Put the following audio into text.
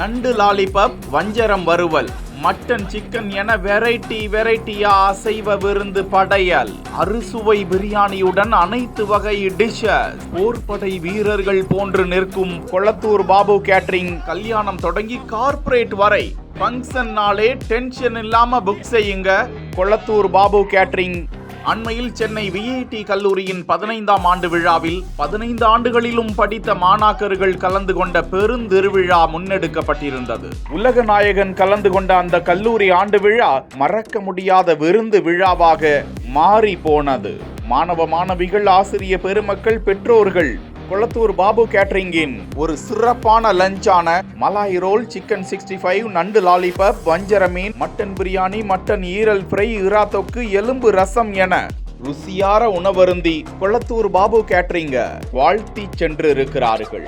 நண்டு லாலிபப், வஞ்சரம் வறுவல், மட்டன், சிக்கன் என வெரைட்டியா அசைவ விருந்து படையல், அறுசுவை பிரியாணியுடன் அனைத்து வகை டிஷஸ். போர்படை வீரர்கள் போன்று நிற்கும் கொளத்தூர் பாபு கேட்டரிங். கல்யாணம் தொடங்கி கார்ப்பரேட் வரை ஃபங்க்ஷன் நாளே டென்ஷன் இல்லாம புக் செய்யுங்க. கொளத்தூர் பாபு கேட்டரிங். அண்மையில் சென்னை விஐடி கல்லூரியின் 15ஆம் ஆண்டு விழாவில் 15 ஆண்டுகளிலும் படித்த மாணாக்கர்கள் கலந்து கொண்ட பெருந்திருவிழா முன்னெடுக்கப்பட்டிருந்தது. உலக நாயகன் கலந்து கொண்ட அந்த கல்லூரி ஆண்டு விழா மறக்க முடியாத விருந்து விழாவாக மாறி போனது. மாணவ மாணவிகள், ஆசிரிய பெருமக்கள், பெற்றோர்கள் கொளத்தூர் பாபு கேட்டரிங்கின் ஒரு சிறப்பான லஞ்சான மலாய் ரோல், சிக்கன் 65, நண்டு லாலிபப், வஞ்சர மீன், மட்டன் பிரியாணி, மட்டன் ஈரல் ஃப்ரை, இறா தொக்கு, எலும்பு ரசம் என ருசியார உணவருந்தி கொளத்தூர் பாபு கேட்டரிங்க வாழ்த்தி சென்று இருக்கிறார்கள்.